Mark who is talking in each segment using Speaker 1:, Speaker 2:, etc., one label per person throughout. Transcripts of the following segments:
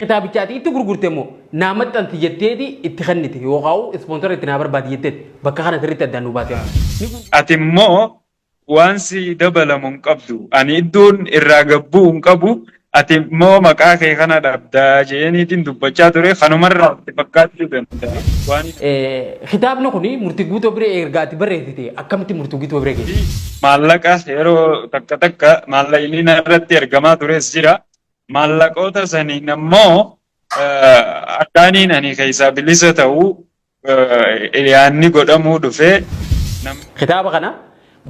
Speaker 1: كتاب جاتي تقول نامت أنت جتدي اتخنتي يوقعوا سبونسر اتنابر بعد جتد بكخانة تريت الدنوبات
Speaker 2: أتمو وانسي دبل منقبضو أني دون الرقبو منقبو أتمو مكاكي خنا دبدا جيني تين دبجا توري خانو مرة تفكات جدا واني
Speaker 1: كتاب نكوني مرتقوتو بري إرجعتي بري تي أكمتي مرتقوتو بري
Speaker 2: مالك هيرو تك تك مالك إني نرد إرجما توري سجرا مالك أوتا سني نمو أكاني ناني كيسا بليسة تاو يعني قدامو دفع
Speaker 1: كتاب خنا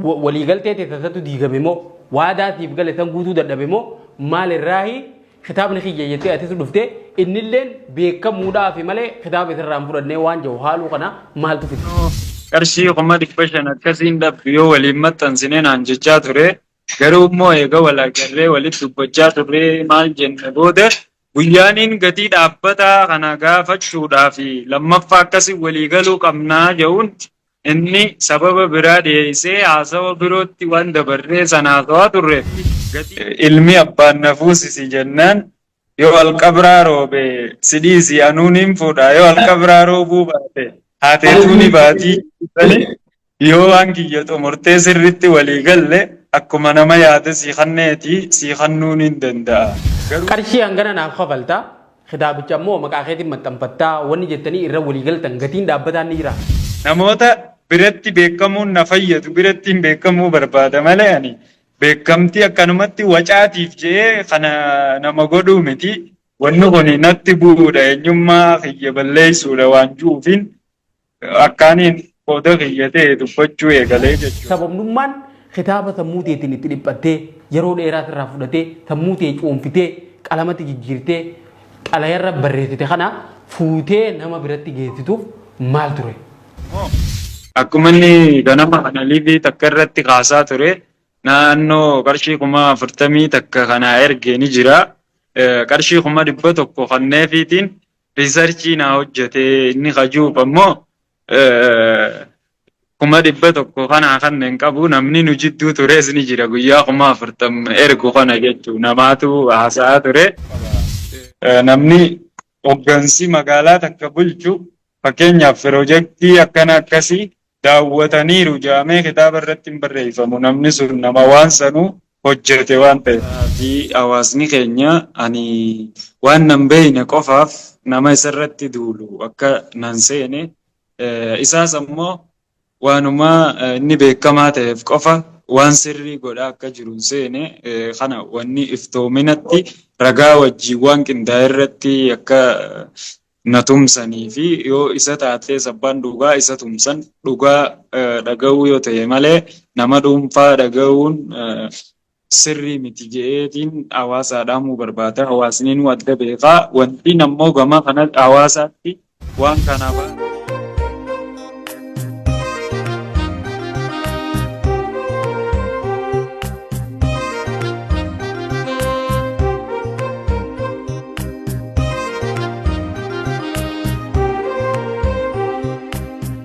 Speaker 1: وليقلتي تتتو ديغميمو واداتي بقال تنقوتو ددبيمو مال الراهي كتاب نخي يتي أتيسو دفتي إن اللين بيكم مودا في مالي كتاب يترام فرد نوان جو حالو خنا مال تفيد
Speaker 2: قرشي قمد بشنا كسين دب يو وليمت تنسينين عن ججات ري غروب مو يغا ولا غري ولي دبجات ري مال جن بوده ويانين غتي دابتا خنا غافچو دافي لما فاكسي ولي غلو قمنا جون إني سبب براد يسي عصو بروتي وان دبرني سناقات الرب علمي أبان نفوسي سي جنان يو القبرارو بي سديسي أنونيم فودا يو القبرارو بو باتي هاتيتوني باتي يو أنكي يتو مرتي سررتي وليقل أكما نما ياتي سيخنيتي سيخنونين دندا
Speaker 1: كارشي أنغانا نافخفلتا خداب جمو مكاخيتي متنبتا واني جتني إرى وليقل تنغتين دابتا نيرا
Speaker 2: نموتا biratti beekamuun na fayyadu biratti hin beekamuu barbaada malee ani beekamtii akkanumatti wacaatiif jee kana nama godhuu miti wanni kun natti bu'uudha eenyummaa kiyya balleessuudha waan juufin akkaaniin qooda kiyya ta'e dubbachuu eegalee jechuudha.
Speaker 1: Sababnummaan kitaaba sammuu teetiin itti dhiphattee yeroo dheeraas irraa fudhatee sammuu tee cuunfitee qalamatti jijjiirtee xalayarra barreessite kana fuutee nama biratti geessituuf maal ture?
Speaker 2: Akkuma inni ganama kana liivii takka irratti kaasaa ture naannoo qarshii 40,000 takka kana ergee ni jira. Qarshii 100,000 kanneefiitiin riisarchii naa hojjete inni kajuuf ammoo 100,000 kana kanneen qabu namni nu jidduu tures ni jira guyyaa 40,000 ergu kana jechuun namaatu haasa'aa ture. Namni hoggansi magaalaa takka bulchu fakkeenyaaf piroojeektii akkana akkasii daawwataniiru jaamee kitaaba irratti hin barreeffamu namni sun nama waan sanuu hojjete waan ta'eef hawaasni keenya ani waan nan beeyne qofaaf nama isarratti duulu akka nan seene isaas ammoo waanuma inni beekamaa ta'eef qofa waan sirrii godhaa akka jiru seene kana wanni iftoominatti ragaa wajjii waan qindaa'e irratti akka natumsanii fi yoo isa taatee sabbaan dhugaa isa tumsan dhugaa dhaga'uu yoo ta'e malee nama dhuunfaa dhaga'uun sirrii miti je'eetiin hawaasaa dhaamuu barbaada. Hawaasni nu adda beekaa wanti ammoo gama kana hawaasaatti waan kanaaf